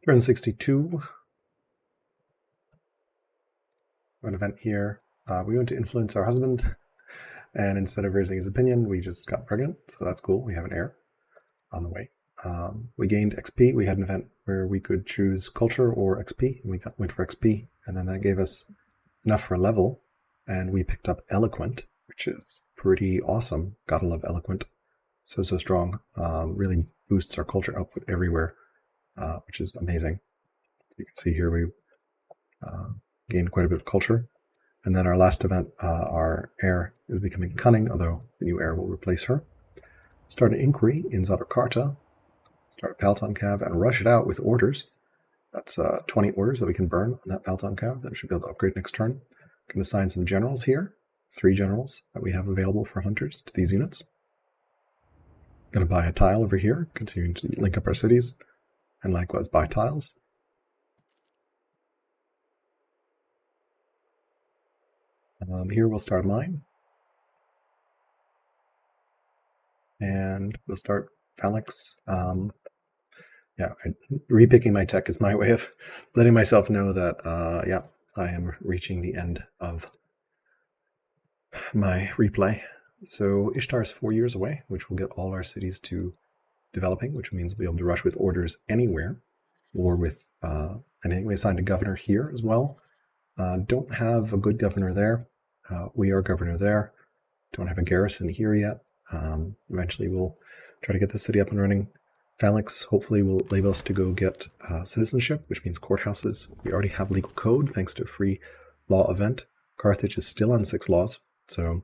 Turn 62. An event here. We want to influence our husband, and instead of raising his opinion, we just got pregnant, so that's cool. We have an heir on the way. We gained XP. We had an event where we could choose culture or XP, and we went for XP, and then that gave us enough for a level, and we picked up Eloquent, which is pretty awesome. Gotta love Eloquent. So strong. Really boosts our culture output everywhere, which is amazing. So you can see here we gained quite a bit of culture. And then our last event, our heir is becoming cunning, although the new heir will replace her. Start an inquiry in Zadarkarta, start a Palton Cav, and rush it out with orders. That's 20 orders that we can burn on that Palton Cav that we should be able to upgrade next turn. Can assign some generals here, 3 generals that we have available for hunters to these units. Going to buy a tile over here, continuing to link up our cities, and likewise buy tiles. Here we'll start mine. And we'll start phalanx. Repicking my tech is my way of letting myself know that, I am reaching the end of my replay. So Ishtar is 4 years away, which will get all our cities to developing, which means we'll be able to rush with orders anywhere, or with anything. We assigned a governor here as well. Don't have a good governor there. We are governor there. Don't have a garrison here yet. Eventually we'll try to get the city up and running. Phalanx hopefully will enable us to go get citizenship, which means courthouses. We already have legal code thanks to a free law event. Carthage is still on 6 laws, so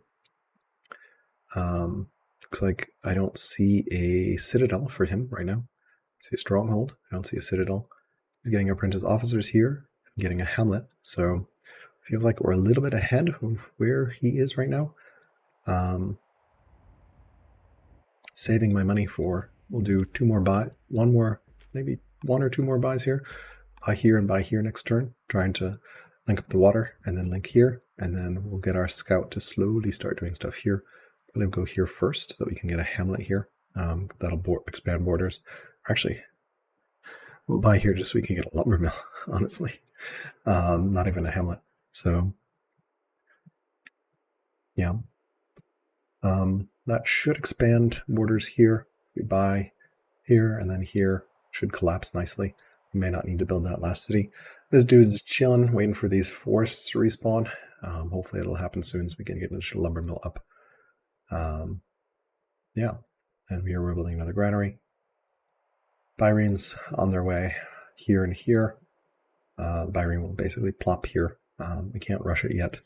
looks like I don't see a citadel for him right now. I see a stronghold. I don't see a citadel. He's getting apprentice officers here, getting a hamlet, so feels like we're a little bit ahead of where he is right now. Saving my money for, we'll do 2 more maybe 1 or 2 more buys here. Buy here and buy here next turn, trying to link up the water and then link here, and then we'll get our scout to slowly start doing stuff here. We'll go here first so that we can get a hamlet here. That'll expand borders. Actually, we'll buy here just so we can get a lumber mill, honestly. Not even a hamlet. So, yeah. That should expand borders here. We buy here and then here. Should collapse nicely. We may not need to build that last city. This dude's chilling, waiting for these forests to respawn. Hopefully it'll happen soon so we can get a lumber mill up. Yeah. And here we're building another granary. Biremes on their way here and here. Bireme will basically plop here. We can't rush it yet.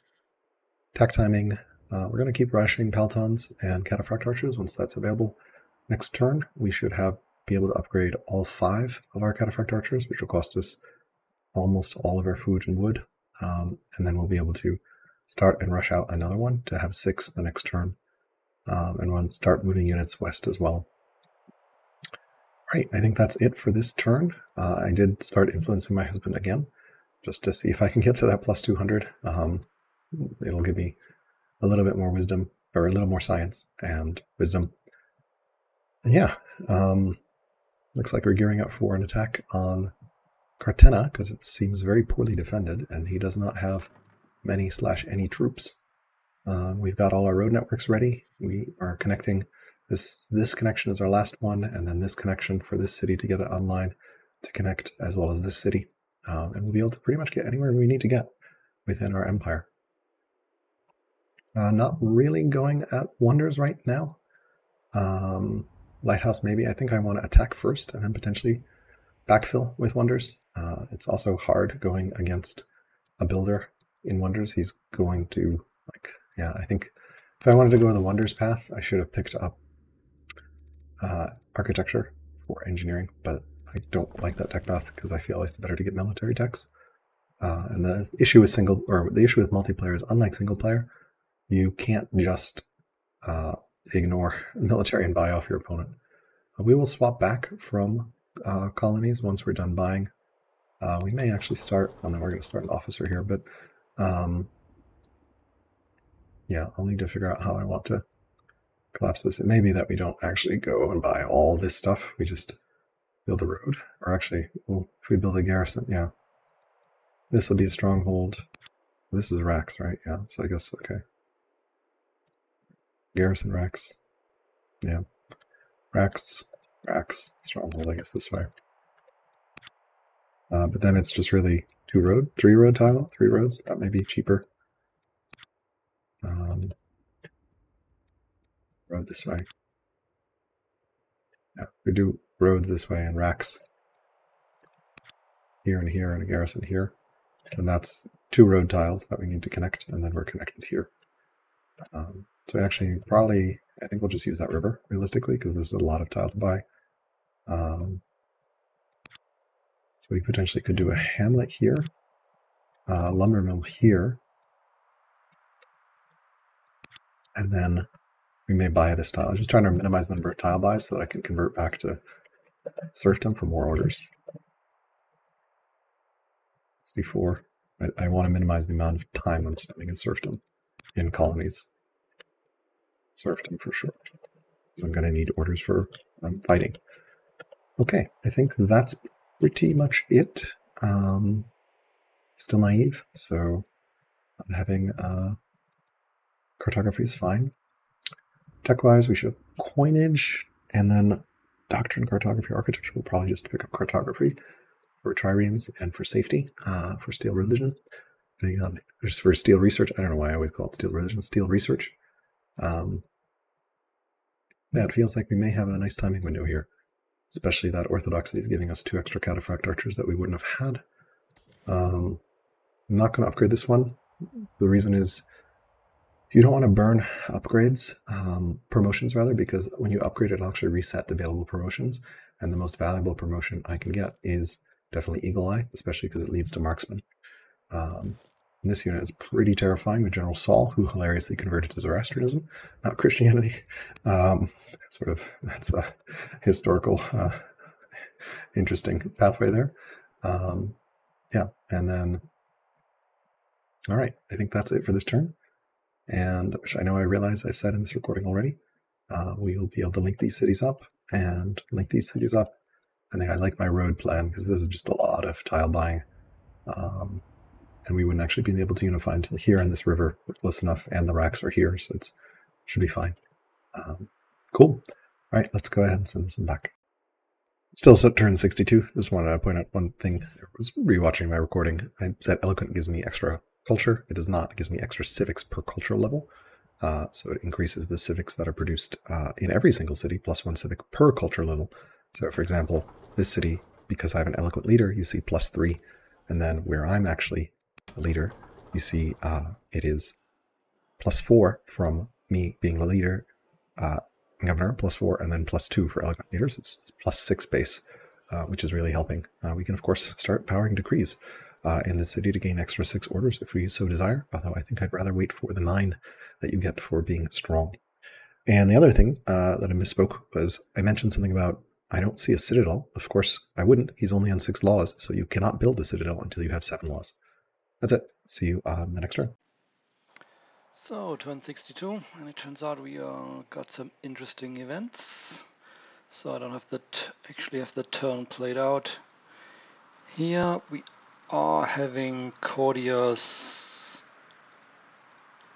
Attack timing. We're going to keep rushing Paltons and Cataphract Archers once that's available. Next turn, we should be able to upgrade all 5 of our Cataphract Archers, which will cost us almost all of our food and wood. And then we'll be able to start and rush out another one to have 6 the next turn. And we'll start moving units west as well. Right, I think that's it for this turn. I did start influencing my husband again, just to see if I can get to that plus 200. It'll give me a little bit more wisdom, or a little more science and wisdom. And yeah, looks like we're gearing up for an attack on Cartena, because it seems very poorly defended, and he does not have many/any troops. We've got all our road networks ready. We are connecting. This connection is our last one, and then this connection for this city to get it online to connect, as well as this city. And we'll be able to pretty much get anywhere we need to get within our empire. Not really going at wonders right now. Lighthouse maybe. I think I want to attack first and then potentially backfill with wonders. It's also hard going against a builder in wonders. He's going to, I think if I wanted to go the wonders path, I should have picked up architecture for engineering, but I don't like that tech path because I feel it's better to get military techs. And the issue with multiplayer is, unlike single player, you can't just ignore military and buy off your opponent. We will swap back from colonies once we're done buying. We may actually start, we're going to start an officer here, but yeah, I'll need to figure out how I want to collapse this. It may be that we don't actually go and buy all this stuff. We just build a road. Or actually, well, if we build a garrison, yeah. This will be a stronghold. This is racks, right? Yeah, so I guess, okay. Garrison racks. Yeah. Racks, stronghold, I guess this way. But then it's just really 3 road tile, 3 roads. That may be cheaper. Road this way. Yeah, we do roads this way and racks here and here and a garrison here. And that's 2 road tiles that we need to connect, and then we're connected here. So actually, probably, I think we'll just use that river, realistically, because this is a lot of tile to buy. So we potentially could do a hamlet here, lumber mill here, and then we may buy this tile. I'm just trying to minimize the number of tile buys so that I can convert back to serfdom for more orders. 64. I want to minimize the amount of time I'm spending in serfdom in colonies. Serfdom for sure, because I'm going to need orders for fighting. Okay, I think that's pretty much it. Still naive, so not having cartography is fine. Tech-wise, we should have coinage, and then doctrine, cartography, architecture. We'll probably just pick up cartography for triremes and for safety, for steel religion. Just for steel research. I don't know why I always call it steel religion. Steel research. Yeah, it feels like we may have a nice timing window here, especially that orthodoxy is giving us 2 extra cataphract archers that we wouldn't have had. I'm not going to upgrade this one. The reason is you don't want to burn upgrades, promotions rather, because when you upgrade it'll actually reset the available promotions, and the most valuable promotion I can get is definitely Eagle Eye, especially because it leads to marksman. This unit is pretty terrifying with General Saul, who hilariously converted to Zoroastrianism, not Christianity. That's a historical, interesting pathway there. Yeah, and then, all right, I think that's it for this turn. And which I know I realize I've said in this recording already, we will be able to link these cities up and link these cities up. I think I like my road plan because this is just a lot of tile buying. And we wouldn't actually be able to unify until here in this river, but close enough, and the racks are here, so it should be fine. Cool. All right, let's go ahead and send this one back. Still set turn 62. Just wanted to point out one thing. I was rewatching my recording. I said eloquent gives me extra culture. It does not. It gives me extra civics per cultural level. So it increases the civics that are produced in every single city, plus 1 civic per culture level. So for example, this city, because I have an eloquent leader, you see +3. And then where I'm actually the leader, you see it is +4 from me being the leader, governor, +4, and then +2 for eloquent leaders. It's +6 base, which is really helping. We can, of course, start powering decrees in the city to gain extra 6 orders if we so desire, although I think I'd rather wait for the 9 that you get for being strong. And the other thing that I misspoke was I mentioned something about I don't see a citadel. Of course, I wouldn't. He's only on 6 laws, so you cannot build a citadel until you have 7 laws. That's it. See you on the next turn. So, turn 62, and it turns out we got some interesting events. So I don't have actually have the turn played out. Here we are having courtiers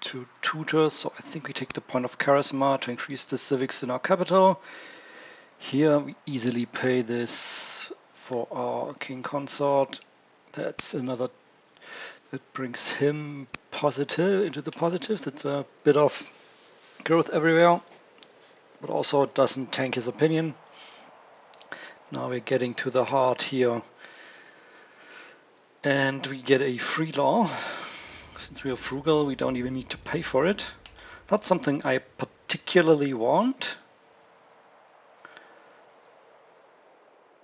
to tutors, so I think we take the point of charisma to increase the civics in our capital. Here we easily pay this for our king consort. That's another that brings him into the positive. That's a bit of growth everywhere, but also doesn't tank his opinion. Now we're getting to the heart here, and we get a free law. Since we are frugal, we don't even need to pay for it. Not something I particularly want,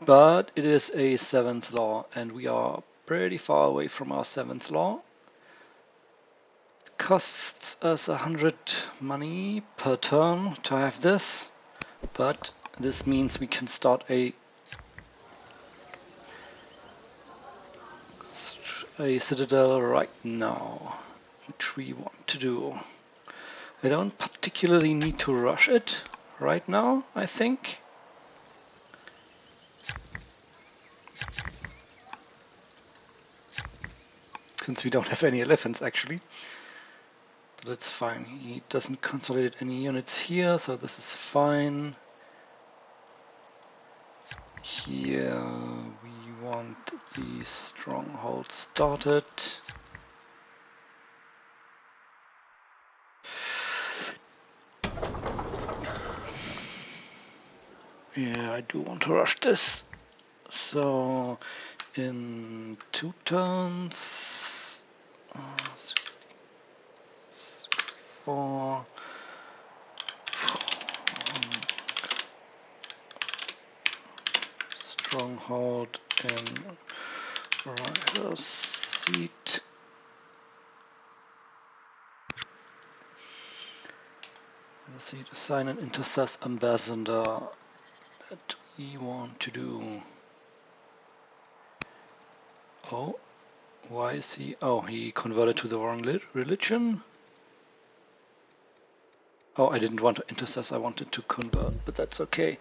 but it is a 7th law, and we are pretty far away from our 7th law. It costs us 100 money per turn to have this, but this means we can start a citadel right now, which we want to do. I don't particularly need to rush it right now, I think. since we don't have any elephants actually. But that's fine. He doesn't consolidate any units here, so this is fine. Here we want the stronghold started. Yeah, I do want to rush this. So in 2 turns, 64, stronghold in rider's seat. Let's see, assign an intercess ambassador. That we want to do. Oh, why is he? Oh, he converted to the wrong religion. Oh, I didn't want to intercess, I wanted to convert, but that's okay.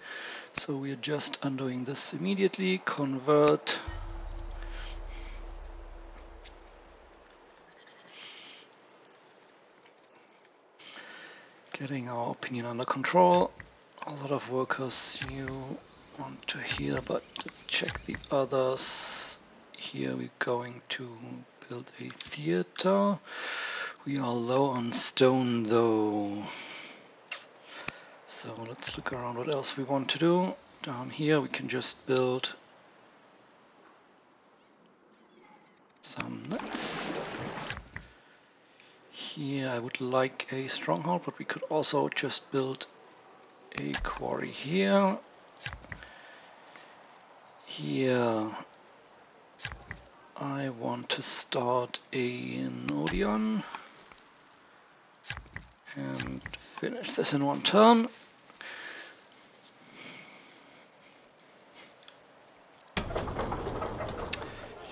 So we are just undoing this immediately. Convert. Getting our opinion under control. A lot of workers you want to hear, but let's check the others. Here we're going to build a theater. We are low on stone though. So let's look around what else we want to do. Down here we can just build some nuts. Here I would like a stronghold, but we could also just build a quarry here. Here I want to start an Odeon and finish this in 1 turn.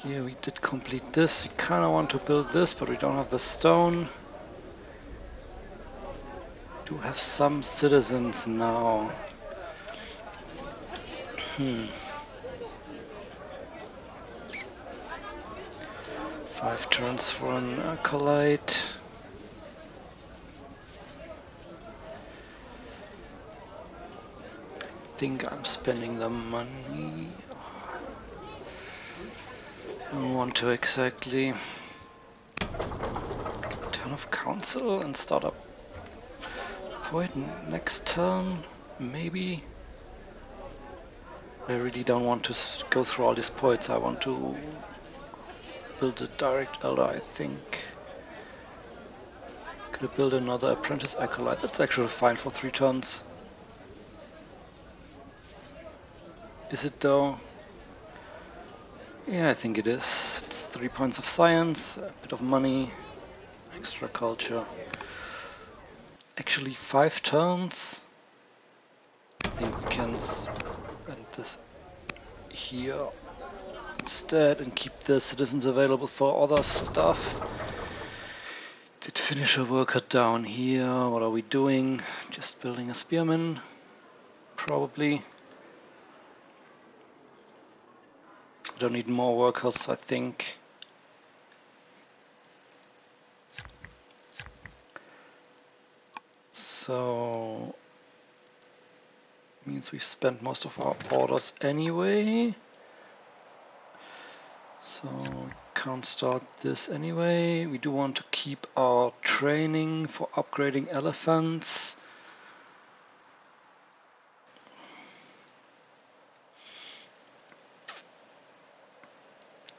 Here we did complete this. We kind of want to build this, but we don't have the stone. Do have some citizens now. 5 turns for an acolyte. I think I'm spending the money. I don't want to exactly. Turn of council and start up point next turn, maybe. I really don't want to go through all these points. I want to build a direct elder, I think. Could I build another apprentice acolyte? That's actually fine for 3 turns. Is it though? Yeah, I think it is. It's 3 points of science, a bit of money, extra culture. Actually 5 turns. I think we can spend this here instead and keep the citizens available for other stuff. Did finish a worker down here. What are we doing? Just building a spearman, probably. Don't need more workers, I think. So means we've spent most of our orders anyway. So can't start this anyway. We do want to keep our training for upgrading elephants.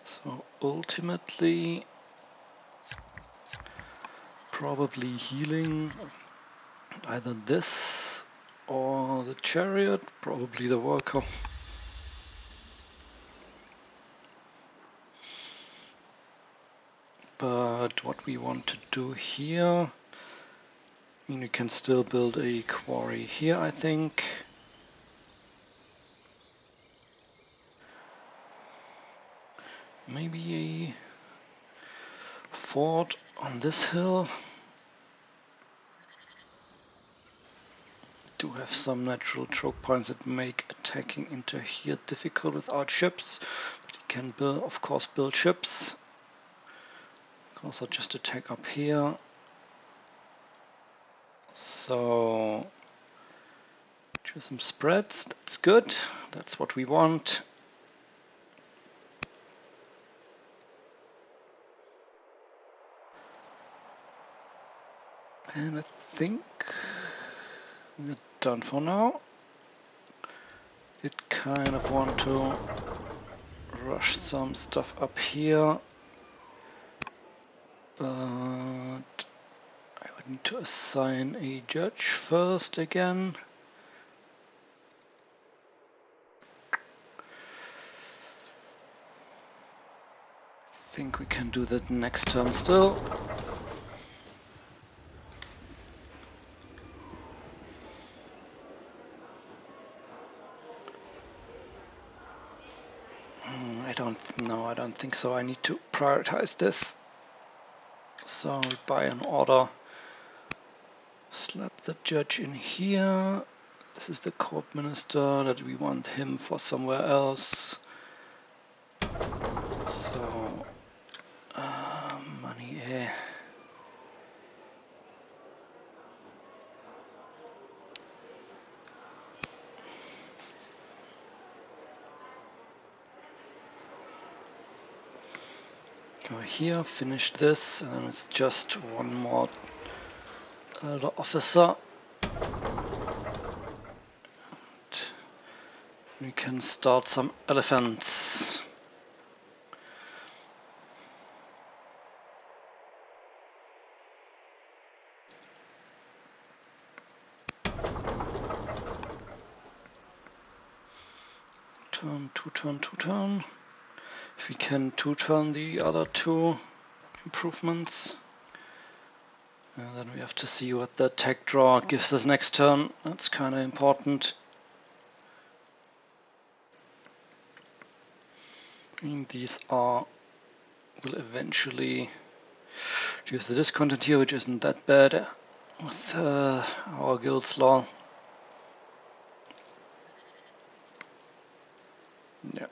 So ultimately, probably healing either this or the chariot, probably the worker. But what we want to do here, I mean, we can still build a quarry here, I think. Maybe a fort on this hill. Do have some natural choke points that make attacking into here difficult without ships, but you can build, of course, build ships. Also just attack up here. So choose some spreads, that's good. That's what we want. And I think we're done for now. It kind of want to rush some stuff up here, but I would need to assign a judge first again. I think we can do that next turn still. I don't think so. I need to prioritize this. So we buy an order, slap the judge in here. This is the court minister that we want him for somewhere else. So money A. Go here, finish this, and then it's just one more elder officer. And we can start some elephants. Turn, two turn. If we can two-turn the other two improvements. And then we have to see what the tech draw gives us next turn. That's kind of important. And these will eventually reduce the discontent here, which isn't that bad with our guild's law. Yeah.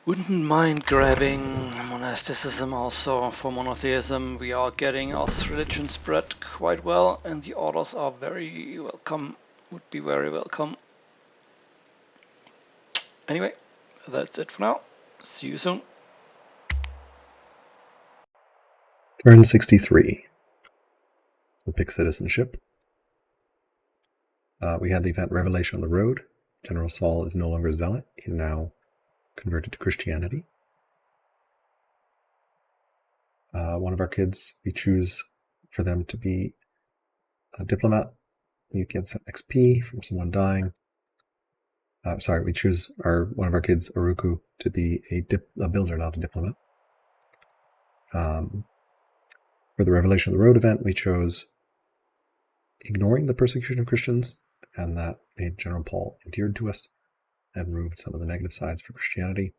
Wouldn't mind grabbing monasticism also for monotheism. We are getting our religion spread quite well, and the orders are very welcome. Would be very welcome. Anyway, that's it for now. See you soon. Turn 63. We'll pick citizenship. We had the event Revelation on the Road. General Saul is no longer a zealot. He's now converted to Christianity. One of our kids, we choose for them to be a diplomat. You get some XP from someone dying. We choose one of our kids, Aruku, to be a builder, not a diplomat. For the Revelation of the Road event, we chose ignoring the persecution of Christians, and that made General Paul endeared to us and removed some of the negative sides for Christianity.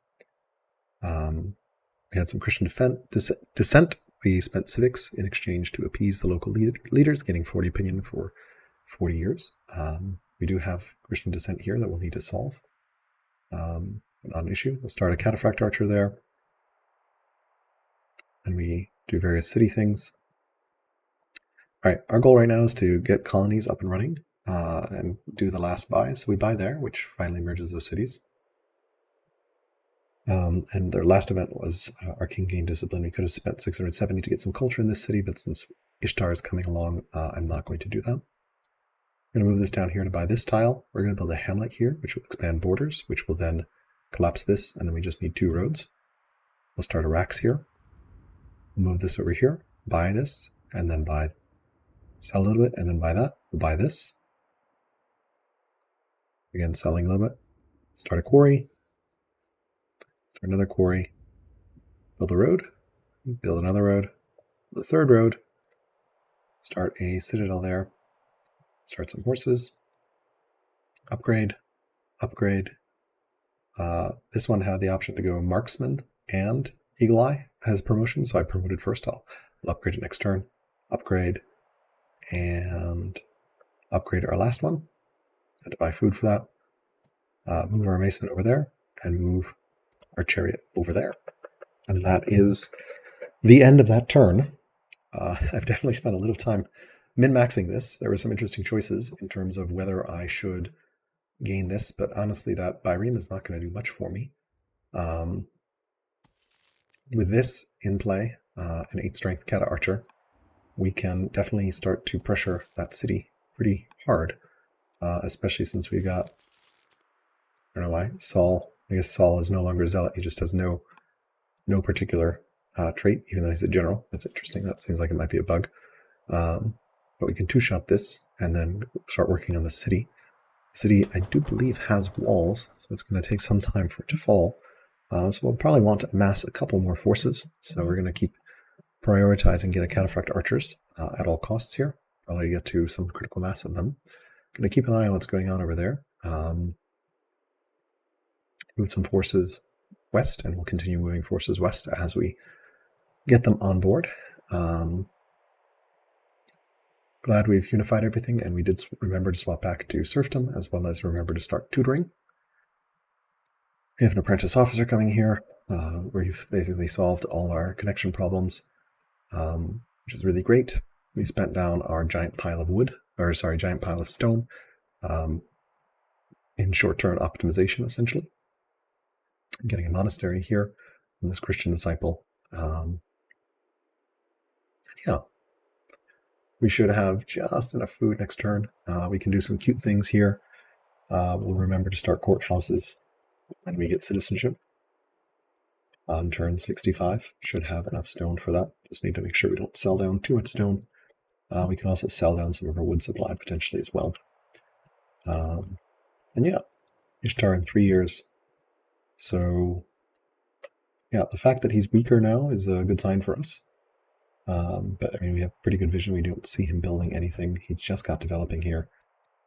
We had some Christian dissent. We spent civics in exchange to appease the local leaders, getting 40 opinion for 40 years. We do have Christian dissent here that we'll need to solve. Not an issue. We'll start a cataphract archer there. And we do various city things. All right, our goal right now is to get colonies up and running and do the last buy. So we buy there, which finally merges those cities. And their last event was our king gained discipline. We could have spent 670 to get some culture in this city, but since Ishtar is coming along, I'm not going to do that. I'm going to move this down here to buy this tile. We're going to build a hamlet here, which will expand borders, which will then collapse this, and then we just need 2 roads. We'll start a racks here. We'll move this over here, buy this, and then sell a little bit, and then buy that. We'll buy this. Again, selling a little bit. Start a quarry. Start another quarry. Build a road. Build another road. Build a 3rd road. Start a citadel there. Start some horses. Upgrade. Upgrade. This one had the option to go marksman and eagle eye as promotion, so I promoted first. I'll upgrade it next turn. Upgrade. And upgrade our last one. Had to buy food for that. Move our mason over there and move our chariot over there. And that is the end of that turn. I've definitely spent a little time min-maxing this. There were some interesting choices in terms of whether I should gain this, but honestly, that Byreme is not going to do much for me. With this in play, an 8 strength Cata Archer, we can definitely start to pressure that city pretty hard, especially since we got, I don't know why, Saul. I guess Saul is no longer a zealot. He just has no particular trait, even though he's a general. That's interesting. That seems like it might be a bug. But we can two-shot this and then start working on the city. The city, I do believe, has walls, so it's going to take some time for it to fall. So we'll probably want to amass a couple more forces. So we're going to keep prioritizing get a Cataphract Archers at all costs here. Probably get to some critical mass of them. Going to keep an eye on what's going on over there. Move some forces west, and we'll continue moving forces west as we get them on board. Glad we've unified everything, and we did remember to swap back to serfdom, as well as remember to start tutoring. We have an apprentice officer coming here, where we've basically solved all our connection problems, which is really great. We spent down our giant pile of wood, giant pile of stone, in short-term optimization, essentially. Getting a monastery here from this Christian disciple. Yeah. We should have just enough food next turn. We can do some cute things here. We'll remember to start courthouses when we get citizenship. On turn 65, should have enough stone for that. Just need to make sure we don't sell down too much stone. We can also sell down some of our wood supply potentially as well. And yeah, Ishtar in 3 years. So yeah, the fact that he's weaker now is a good sign for us. But I mean, we have pretty good vision. We don't see him building anything. He just got developing here,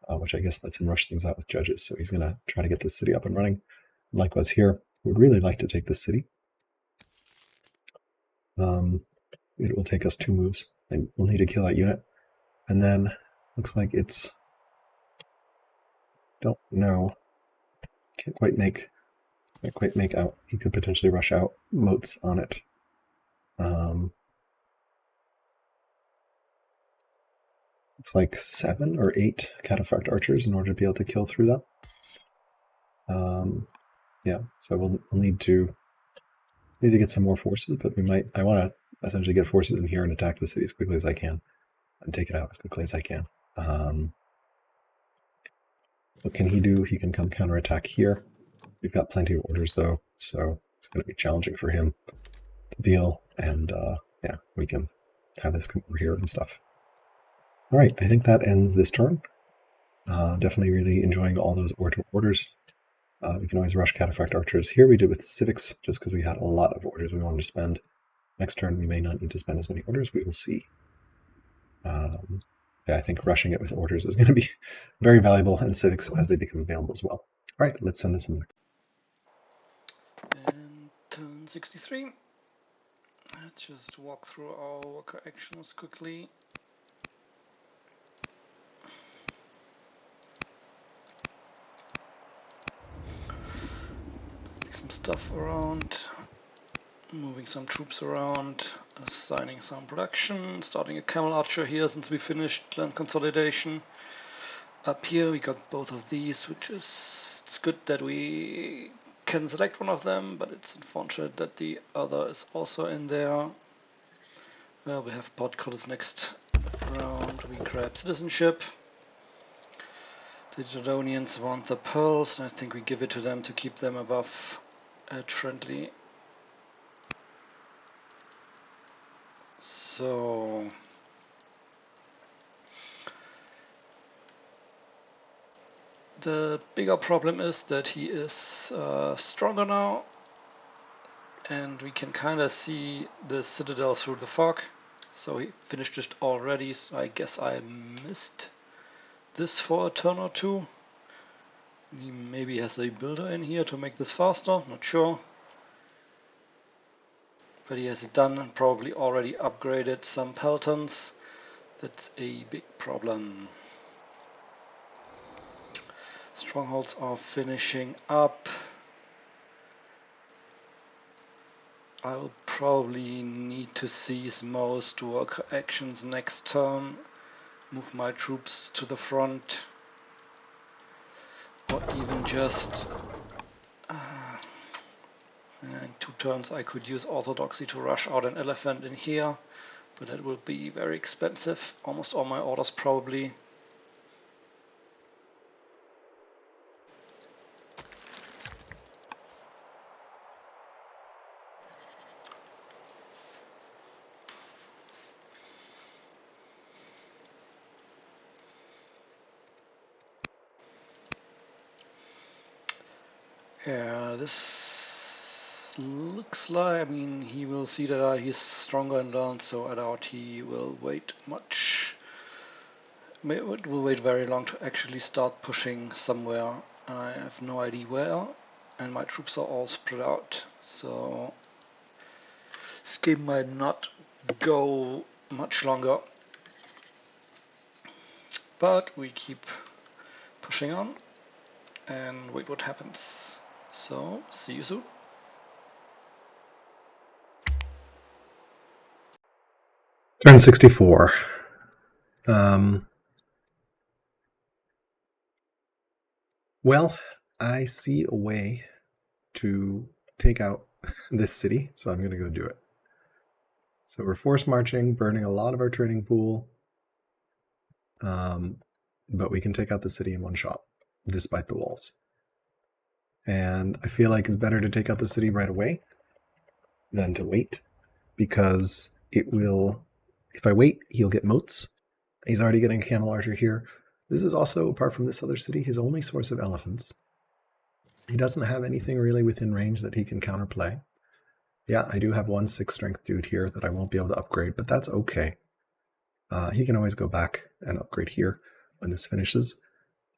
which I guess lets him rush things out with judges. So he's going to try to get this city up and running. Likewise here, would really like to take this city. It will take us 2 moves, and we'll need to kill that unit. And then looks like it's, don't know, can't quite make out. He could potentially rush out moats on it. It's like 7 or 8 Cataphract Archers in order to be able to kill through that. Yeah, so we'll need to get some more forces, but I want to essentially get forces in here and attack the city as quickly as I can and take it out as quickly as I can. What can he do? He can come counterattack here. We've got plenty of orders though, so it's going to be challenging for him to deal, and yeah, we can have this come over here and stuff. All right, I think that ends this turn. Definitely really enjoying all those orders. We can always rush Cataphract Archers. Here we did with Civics, just because we had a lot of orders we wanted to spend. Next turn, we may not need to spend as many orders. We will see. Yeah, I think rushing it with orders is going to be very valuable, and Civics as they become available as well. All right, let's send this one back. And turn 63. Let's just walk through our worker actions quickly. Some stuff around, moving some troops around, assigning some production, starting a camel archer here since we finished land consolidation. Up here we got both of these, which is, it's good that we can select one of them, but it's unfortunate that the other is also in there. Well, we have portcullis next round, we grab citizenship. The Jordanians want the pearls, and I think we give it to them to keep them above friendly. So the bigger problem is that he is stronger now, and we can kind of see the citadel through the fog. So he finished it already, so I guess I missed this for a turn or two. He maybe has a builder in here to make this faster, not sure. But he has done and probably already upgraded some peltons. That's a big problem. Strongholds are finishing up. I will probably need to seize most worker actions next turn, move my troops to the front, or even just in 2 turns I could use Orthodoxy to rush out an elephant in here, but that will be very expensive. Almost all my orders probably. Yeah, this looks like, I mean, he will see that he's stronger and learn, so I doubt he will wait much. It will wait very long to actually start pushing somewhere. I have no idea where, and my troops are all spread out, so this game might not go much longer. But we keep pushing on and wait what happens. So, see you soon. Turn 64. Well, I see a way to take out this city, so I'm going to go do it. So we're force marching, burning a lot of our training pool, but we can take out the city in one shot, despite the walls. And I feel like it's better to take out the city right away than to wait, because it will, if I wait, he'll get moats. He's already getting a camel archer here. This is also, apart from this other city, his only source of elephants. He doesn't have anything really within range that he can counterplay. Yeah, I do have 1 6 strength dude here that I won't be able to upgrade, but that's okay. He can always go back and upgrade here when this finishes.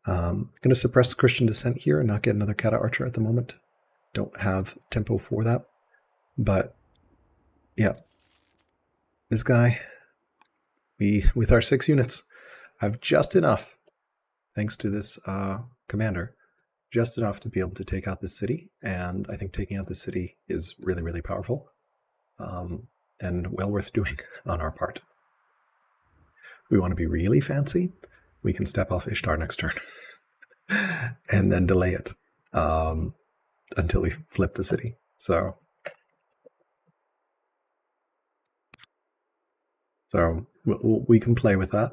I'm going to suppress Christian Descent here and not get another Kata Archer at the moment. Don't have tempo for that. But yeah, this guy, we, with our 6 units, have just enough, thanks to this commander, just enough to be able to take out this city. And I think taking out this city is really, really powerful and well worth doing on our part. We want to be really fancy. We can step off Ishtar next turn and then delay it until we flip the city. So we can play with that.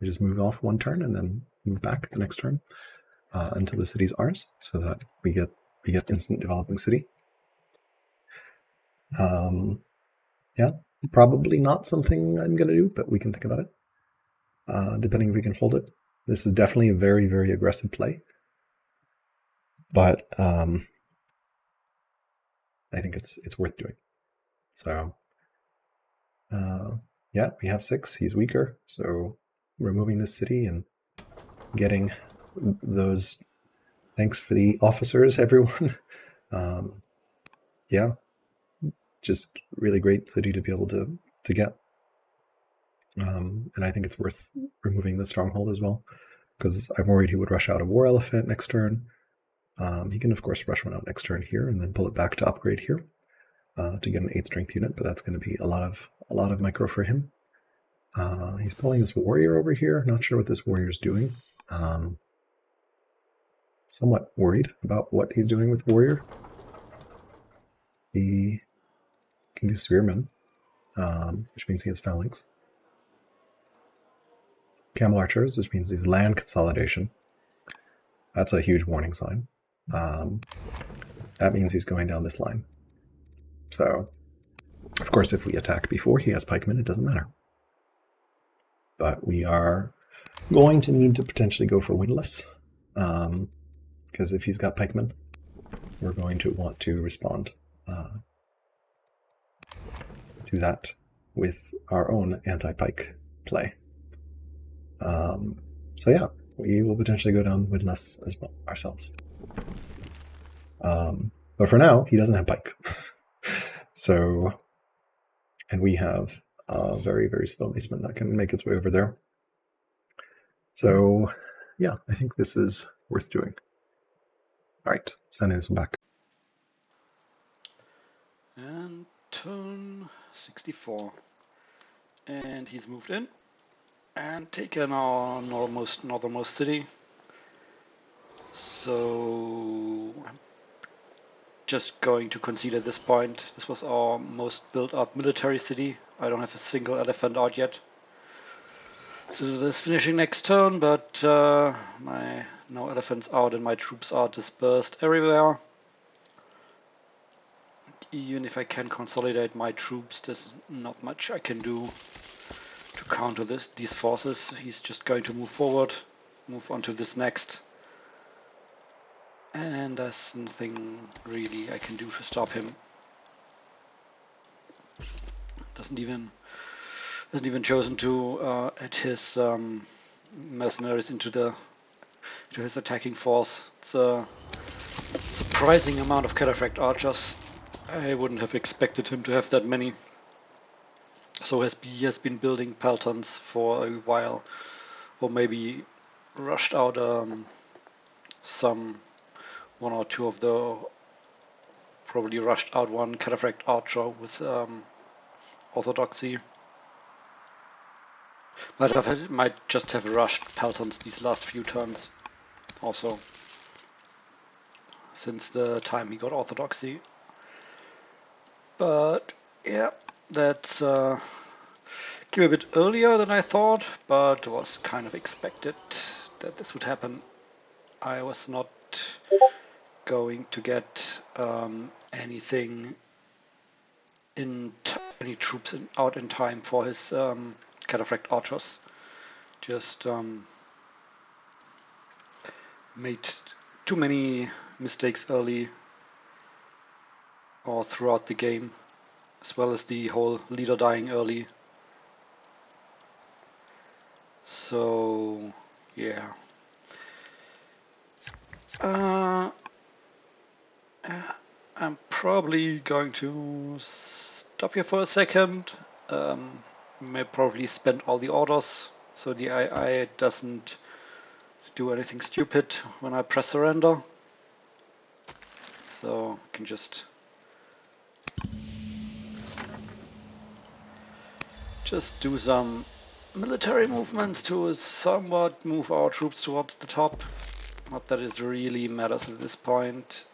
We just move off 1 turn and then move back the next turn until the city's ours, so that we get instant developing city. Yeah, probably not something I'm going to do, but we can think about it, depending if we can hold it. This is definitely a very, very aggressive play, but I think it's worth doing. So yeah, we have 6. He's weaker, so removing this city and getting those. Thanks for the officers, everyone. Yeah, just really great city to be able to get. And I think it's worth removing the stronghold as well, because I'm worried he would rush out a war elephant next turn. He can, of course, rush one out next turn here and then pull it back to upgrade here to get an 8 strength unit, but that's going to be a lot of micro for him. He's pulling this warrior over here. Not sure what this warrior's doing. Somewhat worried about what he's doing with warrior. He can do spearman, which means he has phalanx. Camel archers, which means he's land consolidation. That's a huge warning sign. That means he's going down this line. So, of course, if we attack before he has pikemen, it doesn't matter. But we are going to need to potentially go for windlass, because if he's got pikemen, we're going to want to respond to that with our own anti-pike play. So yeah, we will potentially go down windlass as well ourselves. But for now, he doesn't have pike. So, and we have a very, very slow maceman that can make its way over there. So yeah, I think this is worth doing. All right, sending this one back. 64. And he's moved in and taken our northernmost city. So I'm just going to concede at this point. This was our most built-up military city. I don't have a single elephant out yet. So this finishing next turn, but my no elephants out and my troops are dispersed everywhere. Even if I can consolidate my troops, there's not much I can do to counter these forces. He's just going to move forward, move on to this next. And there's nothing really I can do to stop him. Doesn't even chosen to add his mercenaries into his attacking force. It's a surprising amount of cataphract archers. I wouldn't have expected him to have that many. So he has been building peltons for a while, or maybe rushed out one or two of the, probably rushed out one cataphract archer with orthodoxy. Might just have rushed peltons these last few turns also, since the time he got orthodoxy. But yeah, that's came a bit earlier than I thought, but was kind of expected that this would happen. I was not going to get anything any troops out in time for his cataphract archers. Just made too many mistakes early or throughout the game, as well as the whole leader dying early. So yeah. I'm probably going to stop here for a second. May probably spend all the orders so the AI doesn't do anything stupid when I press surrender. So I can just do some military movements to somewhat move our troops towards the top. Not that it really matters at this point.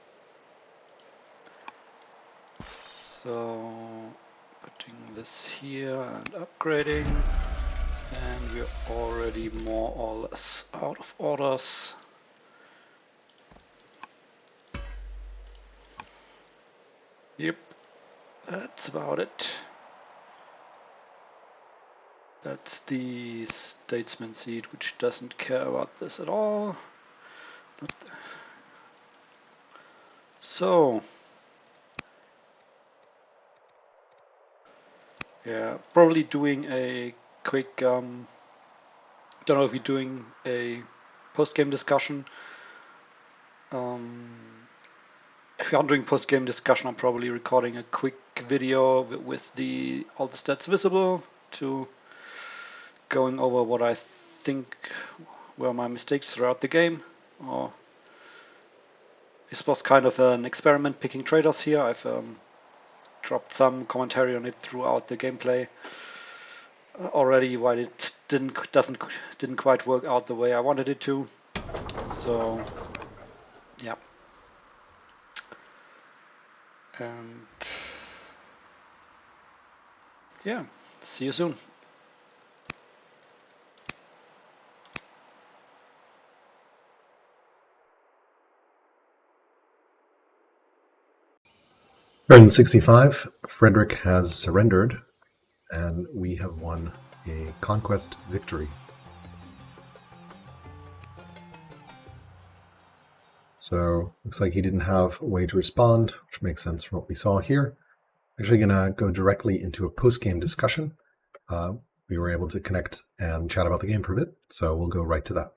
So putting this here and upgrading, and we're already more or less out of orders. Yep, that's about it. That's the Statesman seat, which doesn't care about this at all. So yeah, probably doing a quick, don't know if we're doing a post-game discussion. If you aren't doing post-game discussion, I'm probably recording a quick video with all the stats visible, to going over what I think were my mistakes throughout the game. Or this was kind of an experiment picking traders here. I've dropped some commentary on it throughout the gameplay already, while it didn't quite work out the way I wanted it to. So yeah, and yeah, see you soon. Turn 65, Frederick has surrendered, and we have won a conquest victory. So looks like he didn't have a way to respond, which makes sense from what we saw here. Actually going to go directly into a post-game discussion. We were able to connect and chat about the game for a bit, so we'll go right to that.